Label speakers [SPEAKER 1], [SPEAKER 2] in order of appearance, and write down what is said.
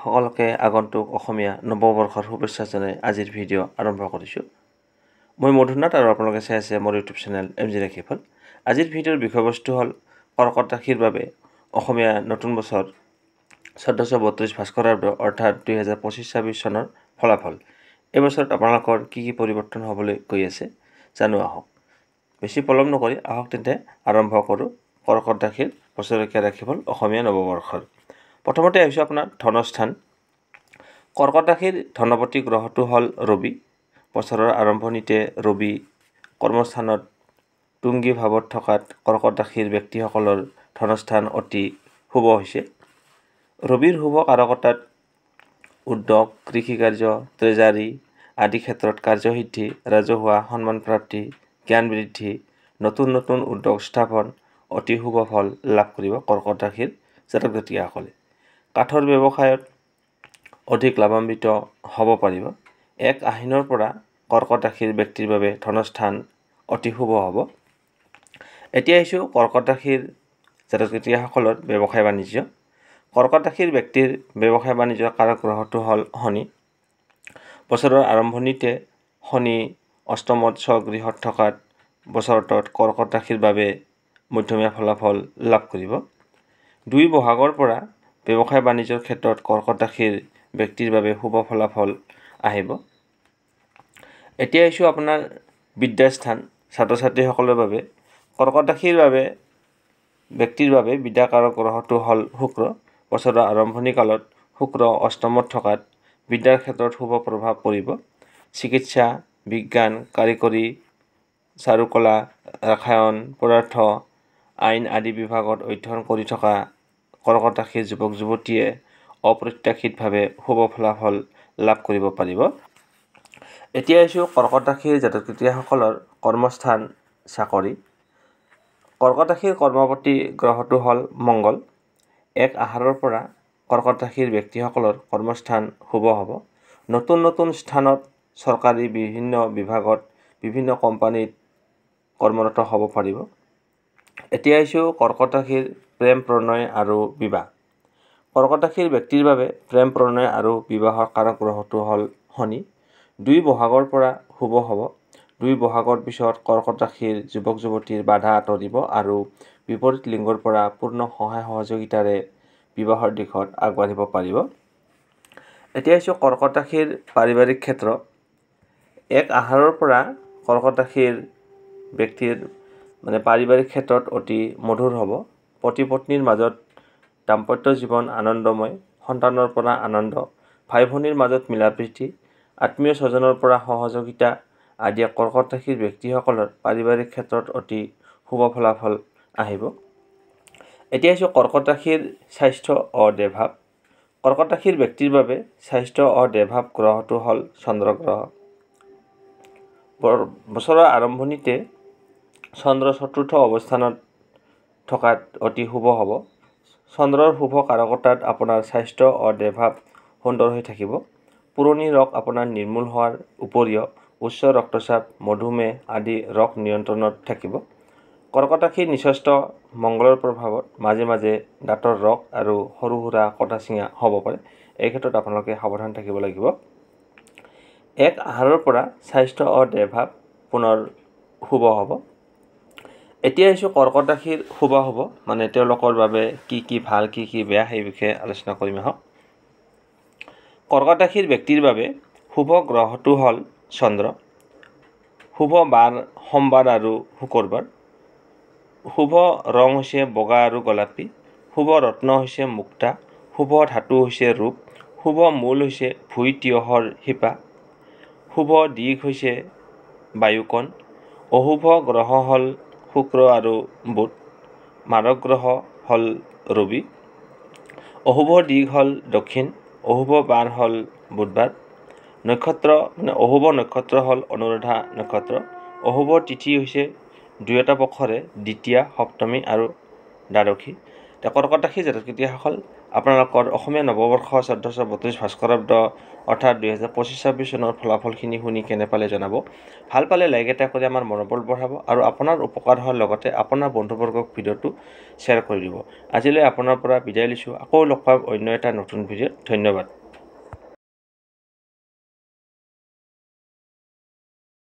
[SPEAKER 1] সকলোকে আগন্তুক অসমীয়া নৱবৰ্ষৰ শুভেচ্ছা জনাই আজিৰ ভিডিঅ' আৰম্ভ কৰিছোঁ। মই মধুনাথ আৰু আপোনালোকে চাই আছে মোৰ ইউটিউব চেনেল MG ৰাশিফল। আজিৰ ভিডিঅ'ৰ বিষয়বস্তু হ'ল কৰ্কট ৰাশিৰ বাবে অসমীয়া নতুন বছৰ 1432 ভাস্কৰাব্দ অৰ্থাৎ 2025-26 চনৰ ফলাফল। এই বছৰত আপোনালোকৰ কি পৰিৱৰ্তন হ'বলৈ গৈ আছে জানো আহক। বেছি পলম নকৰি আহক তেন্তে আৰম্ভ কৰোঁ কৰ্কট ৰাশিৰ বছৰেকীয়া ৰাশিফল অসমীয়া নৱবৰ্ষৰ। প্ৰথমতে আহিছোঁ আপোনাৰ ধনস্থান। কৰ্কট ৰাশিৰ ধনপতি গ্ৰহটো হ'ল ৰবি। বছৰৰ আৰম্ভণিতে ৰবি কৰ্মস্থানত তুংগী ভাৱত থকাত কৰ্কট ৰাশিৰ ব্যক্তিসকলৰ ধনস্থান অতি শুভ হৈছে। ৰবিৰ শুভ কাৰকতাত উদ্যোগ, কৃষিকাৰ্য, ট্ৰেজাৰী আদি ক্ষেত্ৰত কাৰ্যসিদ্ধি, ৰাজহুৱা সন্মান প্ৰাপ্তি, জ্ঞান বৃদ্ধি, নতুন নতুন উদ্যোগ স্থাপন অতি শুভ ফল লাভ কৰিব কৰ্কট ৰাশিৰ জাতক জাতিকাসকলে। কাঠৰ ব্যৱসায়ত অধিক লাভান্বিত হ'ব পাৰিব। 1 আহিনৰ পৰা কৰ্কট ৰাশিৰ ব্যক্তিৰ বাবে ধনস্থান অতি শুভ হ'ব। এতিয়া আহিছোঁ কৰ্কট ৰাশিৰ জাতক জাতিকাসকলৰ ব্যৱসায় বাণিজ্য। কৰ্কট ৰাশিৰ ব্যক্তিৰ ব্যৱসায় বাণিজ্যৰ কাৰক গ্ৰহটো হ'ল শনি। বছৰৰ আৰম্ভণিতে শনি অষ্টমত স্বগৃহত থকাত বছৰটোত কৰ্কট ৰাশিৰ বাবে মধ্যমীয়া ফলাফল লাভ কৰিব। 2 বহাগৰ পৰা ব্যৱসায় বাণিজ্যৰ ক্ষেত্ৰত কৰ্কট ৰাশিৰ ব্যক্তিৰ বাবে শুভ ফলাফল আহিব। এতিয়া আহিছোঁ আপোনাৰ বিদ্যাস্থান ছাত্ৰ ছাত্ৰীসকলৰ বাবে। কৰ্কট ৰাশিৰ বাবে ব্যক্তিৰ বাবে বিদ্যাকাৰক গ্ৰহটো হ'ল শুক্ৰ। বছৰৰ আৰম্ভণি কালত শুক্ৰ অষ্টমত থকাত বিদ্যাৰ ক্ষেত্ৰত শুভ প্ৰভাৱ পৰিব। চিকিৎসা, বিজ্ঞান, কাৰিকৰী, চাৰুকলা, ৰসায়ন, পদাৰ্থ, আইন আদি বিভাগত অধ্যয়ন কৰি থকা কৰ্কট ৰাশিৰ যুৱক যুৱতীয়ে অপ্ৰত্যাশিতভাৱে শুভ ফলাফল লাভ কৰিব পাৰিব। এতিয়া আহিছোঁ কৰ্কট ৰাশিৰ জাতক জাতিকাসকলৰ কৰ্মস্থান চাকৰি। কৰ্কট ৰাশিৰ কৰ্মপতি গ্ৰহটো হ'ল মংগল। 1 আহাৰৰ পৰা কৰ্কট ৰাশিৰ ব্যক্তিসকলৰ কৰ্মস্থান শুভ হ'ব। নতুন নতুন স্থানত চৰকাৰী বিভিন্ন বিভাগত বিভিন্ন কোম্পানীত কৰ্মৰত হ'ব পাৰিব। এতিয়া আহিছোঁ কৰ্কট ৰাশিৰ প্ৰেম প্ৰণয় আৰু বিবাহ। কৰ্কট ৰাশিৰ ব্যক্তিৰ বাবে প্ৰেম প্ৰণয় আৰু বিবাহৰ কাৰক গ্ৰহটো হ'ল শনি। 2 বহাগৰ পৰা শুভ হ'ব। 2 বহাগৰ পিছত কৰ্কট ৰাশিৰ যুৱক যুৱতীৰ বাধা আঁতৰিব আৰু বিপৰীত লিংগৰ পৰা পূৰ্ণ সহায় সহযোগিতাৰে বিবাহৰ দিশত আগবাঢ়িব পাৰিব। এতিয়া আহিছোঁ কৰ্কট ৰাশিৰ পাৰিবাৰিক ক্ষেত্ৰ। 1 আহাৰৰ পৰা কৰ্কট ৰাশিৰ ব্যক্তিৰ পাৰিবাৰিক ক্ষেত্ৰত অতি মধুৰ হ'ব। পতি পত্নীৰ মাজত দাম্পত্য জীৱন আনন্দময়, সন্তানৰ পৰা আনন্দ, ভাই ভনীৰ মাজত মিলাপ্ৰীতি, আত্মীয় স্বজনৰ পৰা সহযোগিতা আদিয়ে কৰ্কট ৰাশিৰ ব্যক্তিসকলৰ পাৰিবাৰিক ক্ষেত্ৰত অতি শুভ ফলাফল আহিব। এতিয়া আহিছোঁ কৰ্কট ৰাশিৰ স্বাস্থ্য অ দেহভাৱ। কৰ্কট ৰাশিৰ ব্যক্তিৰ বাবে স্বাস্থ্য অ দেহভাৱ গ্ৰহটো হ'ল চন্দ্ৰ গ্ৰহ। বছৰৰ আৰম্ভণিতে চন্দ্ৰ চতুৰ্থ অৱস্থানত থকাত অতি শুভ হ'ব। চন্দ্ৰৰ শুভ কাৰকতাত আপোনাৰ স্বাস্থ্য অ দেহভাৱ সুন্দৰ হৈ থাকিব। পুৰণি ৰোগ আপোনাৰ নিৰ্মূল হোৱাৰ উপৰিও উচ্চ ৰক্তচাপ, মধুমেহ আদি ৰোগ নিয়ন্ত্ৰণত থাকিব। কৰ্কট ৰাশিৰ নিচস্থ মংগলৰ প্ৰভাৱত মাজে মাজে দাঁতৰ ৰোগ আৰু সৰু সুৰা কটা চিঙা হ'ব পাৰে। এই ক্ষেত্ৰত আপোনালোকে সাৱধান থাকিব লাগিব। 1 আহাৰৰ পৰা স্বাস্থ্য অ দেহভাৱ পুনৰ শুভ হ'ব। এতিয়া আহিছোঁ কৰ্কট ৰাশিৰ শুভ তেওঁলোকৰ বাবে কি কি ভাল কি কি বেয়া সেই বিষয়ে আলোচনা কৰিম আহক। কৰ্কট ৰাশিৰ ব্যক্তিৰ বাবে শুভ গ্ৰহটো হ'ল চন্দ্ৰ। শুভ বাৰ সোমবাৰ আৰু শুক্ৰবাৰ। শুভ ৰং হৈছে বগা আৰু গোলাপী। শুভ ৰত্ন হৈছে মুক্তা। শুভ ধাতু হৈছে ৰূপ। শুভ মূল হৈছে ভুই তিয়হৰ শিপা। শুভ দিশ হৈছে বায়ুকণ। অশুভ গ্ৰহ হ'ল শুক্ৰ আৰু বুধ। মাৰক গ্ৰহ হ'ল ৰবি। অশুভ দিশ হ'ল দক্ষিণ। অশুভ বাৰ হ'ল বুধবাৰ। নক্ষত্ৰ অশুভ নক্ষত্ৰ হ'ল অনুৰাধা নক্ষত্ৰ। অশুভ তিথি হৈছে দুয়োটা পক্ষৰে দ্বিতীয়া, সপ্তমী আৰু দ্বাদশী। কৰ্কট ৰাশিৰ জাতক জাতিকাসকল আপোনালোকৰ অসমীয়া নৱবৰ্ষ 1432 ভাস্কৰাব্দ অৰ্থাৎ 2025-26 চনৰ ফলাফলখিনি শুনি কেনে পালে জনাব। ভাল পালে লাইক এটা কৰি আমাৰ মনোবল বঢ়াব আৰু আপোনাৰ উপকাৰ হোৱাৰ লগতে আপোনাৰ বন্ধুবৰ্গক ভিডিঅ'টো শ্বেয়াৰ কৰি দিব। আজিলৈ আপোনাৰ পৰা বিদায় লৈছোঁ। আকৌ লগ পাম অন্য এটা নতুন ভিডিঅ'ত। ধন্যবাদ।